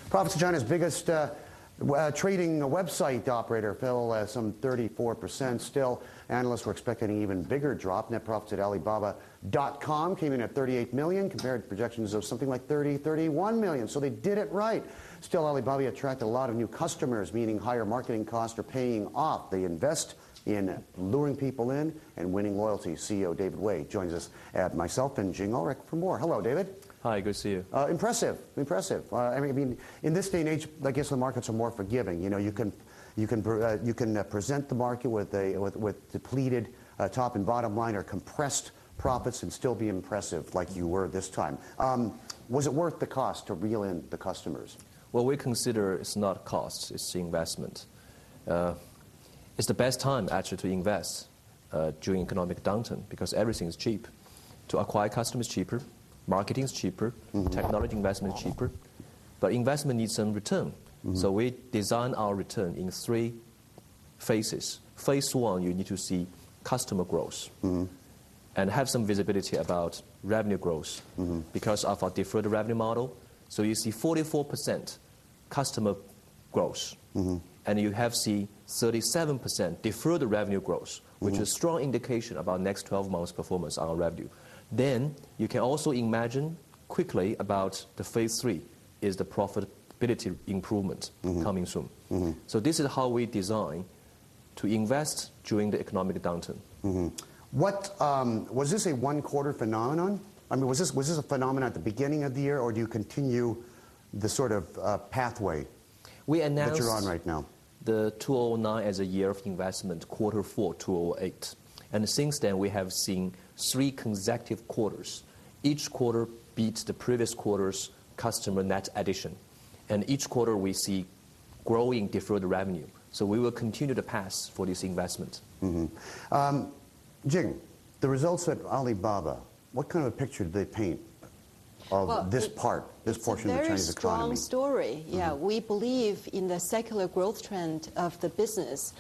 Profits of China's biggest trading website operator fell some 34% still. Analysts were expecting an even bigger drop. Net profits at Alibaba.com came in at 38 million compared to projections of something like 31 million. So they did it right. Still, Alibaba attracted a lot of new customers, meaning higher marketing costs are paying off. They invest in luring people in and winning loyalty. CEO David Wei joins us at myself and Jing Ulrich for more. Hello, David. Hi, good to see you. Impressive. I mean, in this day and age, I guess the markets are more forgiving. You know, you can present the market with depleted top and bottom line or compressed profits and still be impressive like you were this time. Was it worth the cost to reel in the customers? Well, we consider it's not cost, it's the investment. It's the best time actually to invest during economic downturn because everything is cheap. To acquire customers cheaper, marketing is cheaper, technology investment is cheaper, but investment needs some return. So we design our return in 3 phases. Phase 1, you need to see customer growth and have some visibility about revenue growth because of our deferred revenue model. So you see 44% customer growth, and you have see 37% deferred revenue growth, which is a strong indication about next 12 months' performance on our revenue. Then you can also imagine quickly about the phase 3 is the profitability improvement coming soon. So this is how we design to invest during the economic downturn. What was this a one-quarter phenomenon? I mean, was this a phenomenon at the beginning of the year, or do you continue the sort of pathway that you're on right now? The 2009 as a year of investment, quarter 4, 2008. And since then, we have seen 3 consecutive quarters. Each quarter beats the previous quarter's customer net addition. And each quarter, we see growing deferred revenue. So we will continue the path for this investment. Jing, the results at Alibaba, what kind of a picture do they paint of this portion of the Chinese economy? It's a very strong story. Yeah, we believe in the secular growth trend of the business.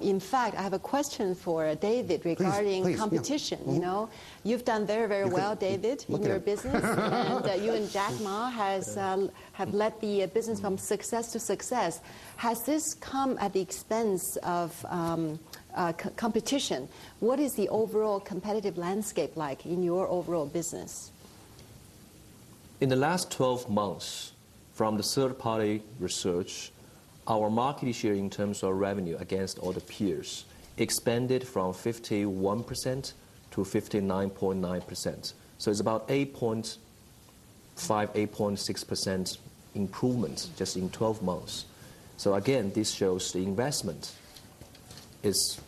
In fact, I have a question for David regarding competition. Yeah. You know, you've done very well, David, in your business, and you and Jack Ma have led the business from success to success. Has this come at the expense of competition? What is the overall competitive landscape like in your overall business? In the last 12 months, from the third-party research, our market share in terms of revenue against all the peers expanded from 51% to 59.9%. So it's about 8.5, 8.6% improvement just in 12 months. So again, this shows the investment is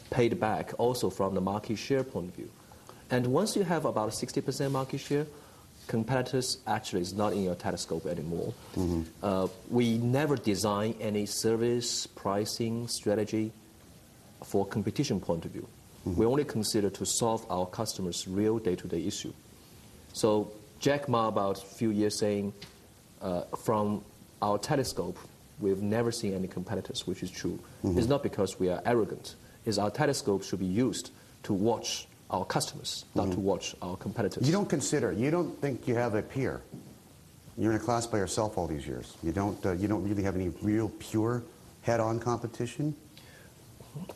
paid back also from the market share point of view. And once you have about 60% market share, competitors actually is not in your telescope anymore. We never design any service pricing strategy for competition point of view. We only consider to solve our customers' real day-to-day issue. So Jack Ma about a few years saying, from our telescope, we've never seen any competitors, which is true. It's not because we are arrogant. It's our telescope should be used to watch our customers, not to watch our competitors. You don't think you have a peer. You're in a class by yourself all these years. You don't really have any real pure head-on competition?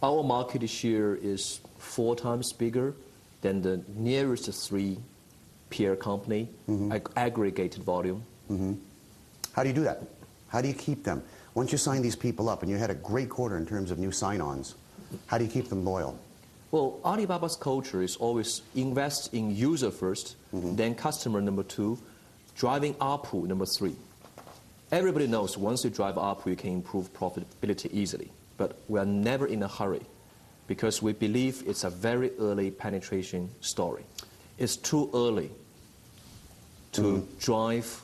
Our market share is 4 times bigger than the nearest 3 peer company, aggregated volume. How do you do that? How do you keep them? Once you sign these people up, and you had a great quarter in terms of new sign-ons, how do you keep them loyal? Well, Alibaba's culture is always invest in user first, then customer number 2, driving ARPU number 3. Everybody knows once you drive ARPU, you can improve profitability easily. But we are never in a hurry because we believe it's a very early penetration story. It's too early to drive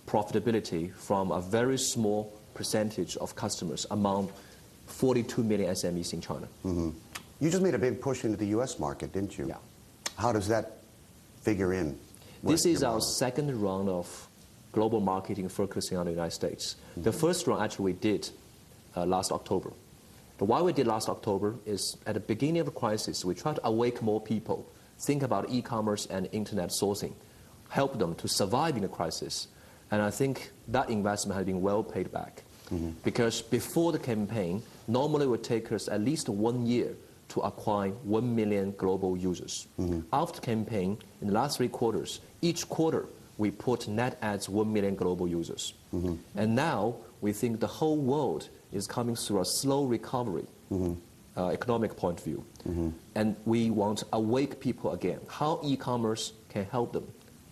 profitability from a very small percentage of customers among 42 million SMEs in China. You just made a big push into the U.S. market, didn't you? Yeah. How does that figure in? This is our second round of global marketing focusing on the United States. The first round actually we did last October. But why we did last October is at the beginning of the crisis, we tried to awake more people, think about e-commerce and internet sourcing, help them to survive in the crisis. And I think that investment has been well paid back. Because before the campaign, normally it would take us at least 1 year to acquire 1 million global users. After the campaign, in the last 3 quarters, each quarter we put net adds 1 million global users. And now we think the whole world is coming through a slow recovery, economic point of view. And we want to awake people again, how e-commerce can help them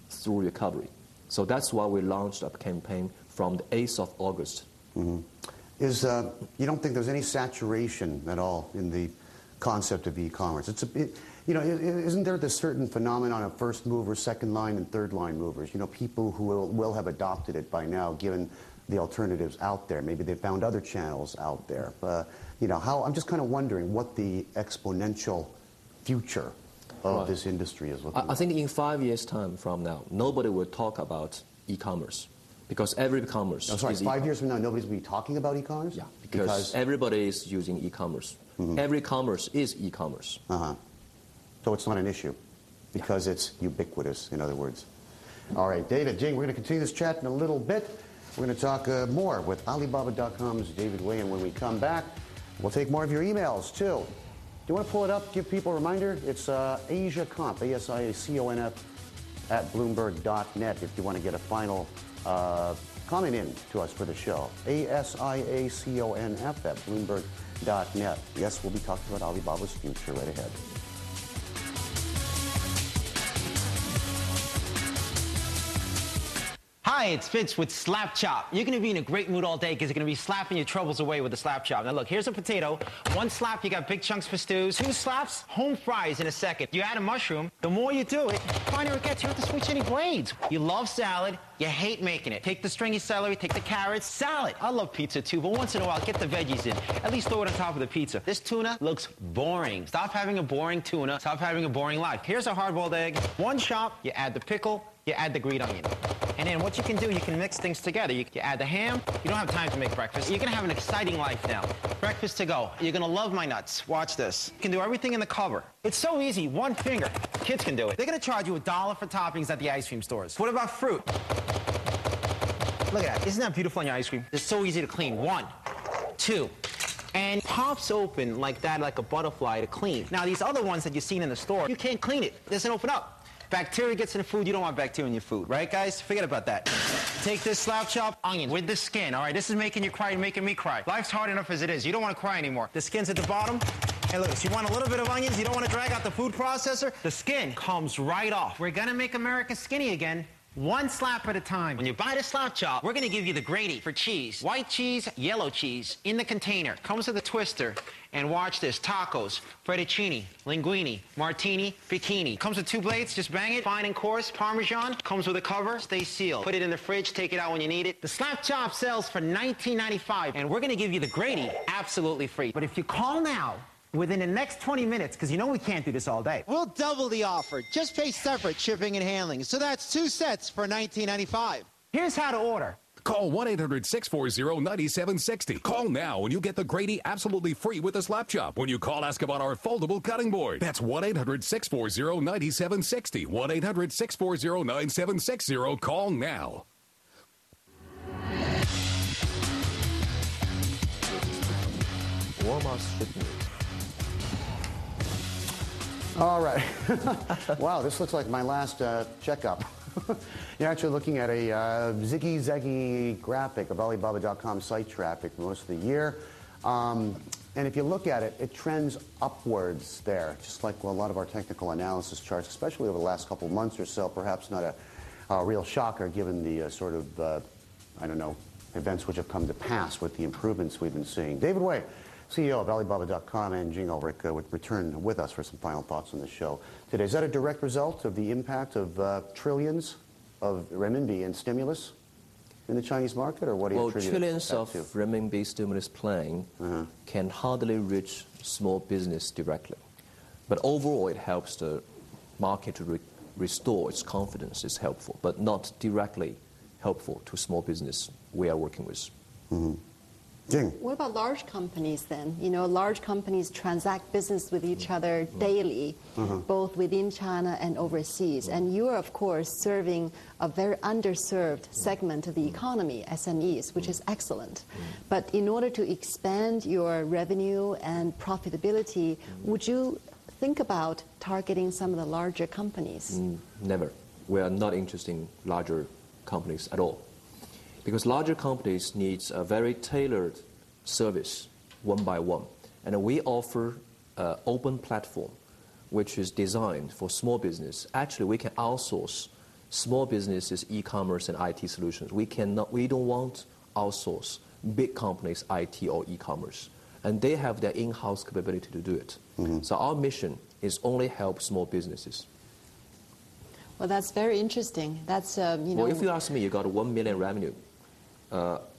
through recovery. So that's why we launched a campaign from the 8th of August. You don't think there's any saturation at all in the concept of e-commerce? Isn't there this certain phenomenon of first movers, second line, and third line movers? People who will have adopted it by now, given the alternatives out there. Maybe they found other channels out there. I'm just kind of wondering what the exponential future of this industry is looking like. I think in 5 years' time from now, nobody will talk about e-commerce. Because every e-commerce is 5 years from now, nobody's going to be talking about e-commerce? Yeah, because everybody is using e-commerce. Every commerce is e-commerce. So it's not an issue because it's ubiquitous, in other words. All right, David, Jing, we're going to continue this chat in a little bit. We're going to talk more with Alibaba.com's David Wei, and when we come back, we'll take more of your emails, too. Do you want to pull it up, give people a reminder? It's AsiaConf, ASIACONF, at Bloomberg.net if you want to get a final comment in to us for the show. ASIACONF at Bloomberg.net. Yes, we'll be talking about Alibaba's future right ahead. Hi, it's Fitz with Slap Chop. You're going to be in a great mood all day because you're going to be slapping your troubles away with the Slap Chop. Now look, here's a potato. 1 slap, you got big chunks for stews. 2 slaps, home fries in a second. You add a mushroom, the more you do it, the finer it gets. You don't have to switch any blades. You love salad, you hate making it. Take the stringy celery, take the carrots, salad. I love pizza too, but once in a while, get the veggies in. At least throw it on top of the pizza. This tuna looks boring. Stop having a boring tuna. Stop having a boring life. Here's a hard-boiled egg. 1 chop, you add the pickle, you add the green onion. And then what you can do, you can mix things together. You add the ham. You don't have time to make breakfast. You're going to have an exciting life now. Breakfast to go. You're going to love my nuts. Watch this. You can do everything in the cover. It's so easy. 1 finger. Kids can do it. They're going to charge you $1 for toppings at the ice cream stores. What about fruit? Look at that. Isn't that beautiful on your ice cream? It's so easy to clean. 1, 2. And pops open like that, like a butterfly to clean. Now, these other ones that you've seen in the store, you can't clean it. It doesn't open up. Bacteria gets in the food. You don't want bacteria in your food, right, guys? Forget about that. Take this Slap Chop onion with the skin. All right, this is making you cry and making me cry. Life's hard enough as it is. You don't want to cry anymore. The skin's at the bottom. Hey, look, so you want a little bit of onions. You don't want to drag out the food processor. The skin comes right off. We're going to make America skinny again. 1 slap at a time. When you buy the Slap Chop, we're going to give you the grady for cheese. White cheese, yellow cheese in the container. Comes with a twister. And watch this. Tacos, fettuccine, linguine, martini, bikini. Comes with 2 blades. Just bang it. Fine and coarse. Parmesan. Comes with a cover. Stay sealed. Put it in the fridge. Take it out when you need it. The Slap Chop sells for $19.95. And we're going to give you the grady absolutely free. But if you call now, within the next 20 minutes, because you know we can't do this all day, we'll double the offer. Just pay separate shipping and handling. So that's 2 sets for $19.95. Here's how to order. Call 1-800-640-9760. Call now and you'll get the Grady absolutely free with the Slap Chop when you call, ask about our foldable cutting board. That's 1-800-640-9760. 1-800-640-9760. Call now. Walmart's shipping. All right. Wow, this looks like my last checkup. You're actually looking at a ziggy-zaggy graphic of Alibaba.com site traffic for most of the year. And if you look at it, it trends upwards there, just like a lot of our technical analysis charts, especially over the last couple of months or so. Perhaps not a real shocker given the sort of, events which have come to pass with the improvements we've been seeing. David Wei, CEO of Alibaba.com, and Jing Ulrich would return with us for some final thoughts on the show today. Is that a direct result of the impact of trillions of renminbi in stimulus in the Chinese market, or what do you attribute trillions that of to? renminbi stimulus plan can hardly reach small business directly. But overall, it helps the market to restore its confidence. It's helpful, but not directly helpful to small business we are working with. Jing. What about large companies then? You know, large companies transact business with each other daily, both within China and overseas. And you are, of course, serving a very underserved segment of the economy, SMEs, which is excellent. But in order to expand your revenue and profitability, would you think about targeting some of the larger companies? Never. We are not interested in larger companies at all. Because larger companies need a very tailored service, one by one. And we offer an open platform, which is designed for small business. Actually, we can outsource small businesses, e-commerce, and IT solutions. We don't want to outsource big companies' IT or e-commerce. And they have their in-house capability to do it. So our mission is only help small businesses. Well, that's very interesting. That's, you know... Well, if you ask me, you got 1 million revenue.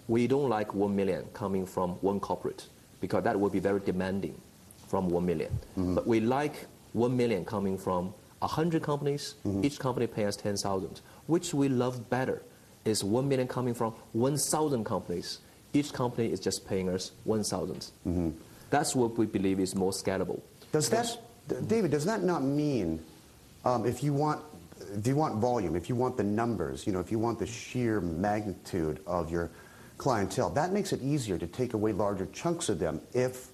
We don't like 1 million coming from one corporate because that would be very demanding from 1 million. But we like 1 million coming from 100 companies, each company pays us 10,000. Which we love better is 1 million coming from 1,000 companies. Each company is just paying us 1,000. That's what we believe is more scalable. Does that, David, does that not mean if you want volume, if you want the numbers, you know, if you want the sheer magnitude of your clientele, that makes it easier to take away larger chunks of them if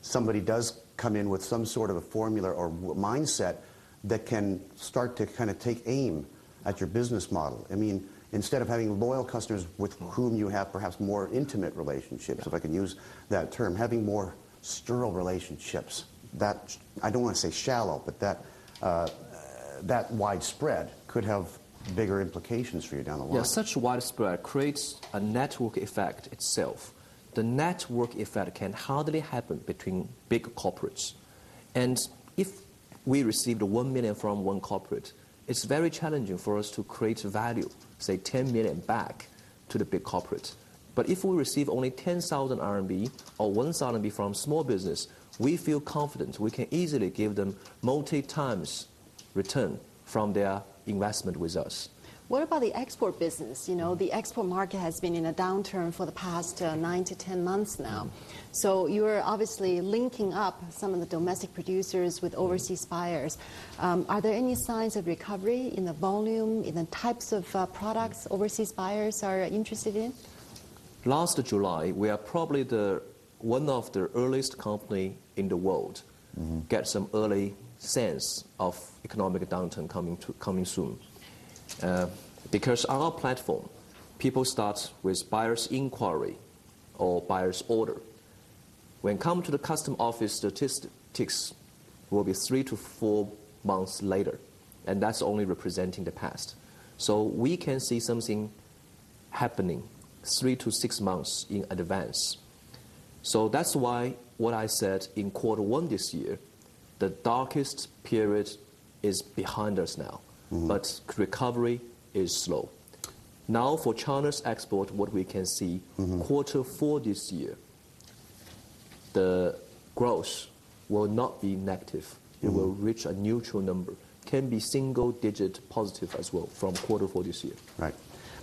somebody does come in with some sort of a formula or mindset that can start to kind of take aim at your business model. I mean, instead of having loyal customers with whom you have perhaps more intimate relationships, if I can use that term, having more sterile relationships, that, I don't want to say shallow, but that widespread could have bigger implications for you down the line. Yeah, such widespread creates a network effect itself. The network effect can hardly happen between big corporates. And if we received 1 million from one corporate, it's very challenging for us to create value, say 10 million back to the big corporate. But if we receive only 10,000 RMB or 1,000 RMB from small business, we feel confident we can easily give them multi-times return from their investment with us. What about the export business? You know, the export market has been in a downturn for the past 9 to 10 months now. So you're obviously linking up some of the domestic producers with overseas buyers. Are there any signs of recovery in the volume, in the types of products overseas buyers are interested in? Last July, we are probably one of the earliest company in the world get some early sense of economic downturn coming soon. Because on our platform, people start with buyer's inquiry or buyer's order. When come to the custom office, statistics will be 3 to 4 months later, and that's only representing the past. So we can see something happening 3 to 6 months in advance. So that's why what I said in Q1 this year, the darkest period is behind us now, but recovery is slow. Now for China's export, what we can see, Q4 this year, the growth will not be negative. It will reach a neutral number. Can be single-digit positive as well from Q4 this year. Right.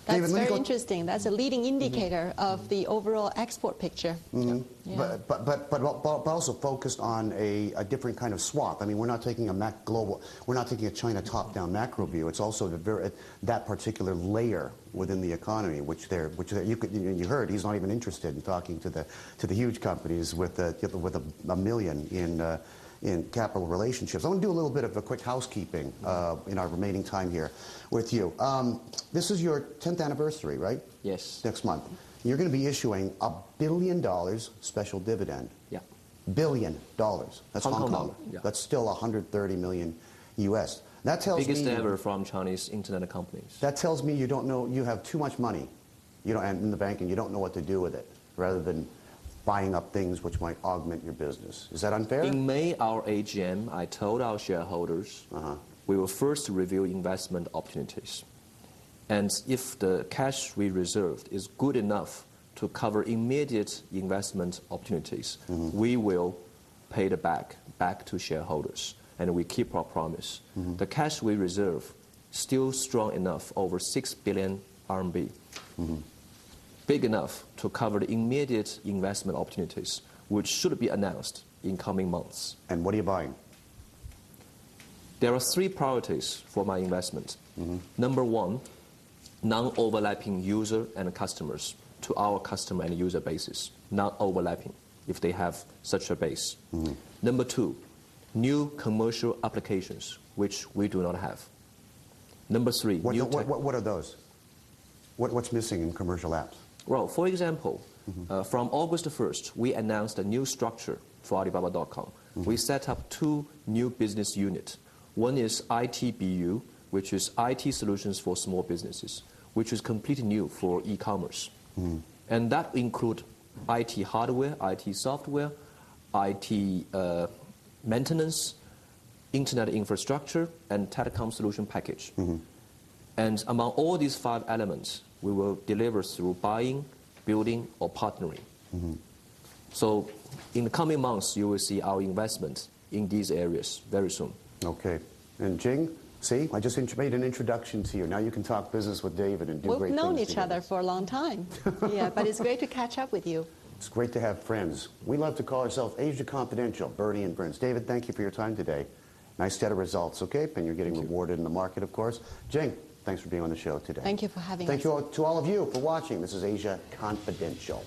That's David, very interesting. That's a leading indicator of the overall export picture. Yeah. But also focused on a different kind of swap. I mean, we're not taking we're not taking a China top-down macro view. It's also that particular layer within the economy, which you heard he's not even interested in talking to the huge companies with a million in capital relationships. I want to do a little bit of a quick housekeeping in our remaining time here with you. This is your 10th anniversary, right? Yes. Next month. You're going to be issuing $1 billion special dividend. Yeah. $1 billion. That's Hong Kong. Yeah. That's still 130 million US. That tells biggest me ever from Chinese internet companies. That tells me you don't know, you have too much money, in the bank, and you don't know what to do with it, rather than buying up things which might augment your business. Is that unfair? In May, our AGM, I told our shareholders we will first review investment opportunities. And if the cash we reserved is good enough to cover immediate investment opportunities, we will pay it back to shareholders. And we keep our promise. The cash we reserve still strong enough, over 6 billion RMB. big enough to cover the immediate investment opportunities, which should be announced in coming months. And what are you buying? There are 3 priorities for my investment. Number 1, non-overlapping user and customers to our customer and user bases, non-overlapping if they have such a base. Number 2, new commercial applications, which we do not have. Number 3, what are those? What's missing in commercial apps? Well, for example, from August 1st, we announced a new structure for Alibaba.com. We set up 2 new business units. One is ITBU, which is IT solutions for small businesses, which is completely new for e-commerce. And that include IT hardware, IT software, IT maintenance, internet infrastructure, and telecom solution package. And among all these 5 elements, we will deliver through buying, building, or partnering. So in the coming months, you will see our investment in these areas very soon. Okay. And Jing, see, I just made an introduction to you. Now you can talk business with David and do great things. We've known each together. other for a long time. Yeah, but it's great to catch up with you. It's great to have friends. We love to call ourselves Asia Confidential, Bernie and Brins. David, thank you for your time today. Nice set of results, okay? And you're getting rewarded in the market, of course. Jing, thanks for being on the show today. Thank you for having us. Thank you all, to all of you for watching. This is Asia Confidential.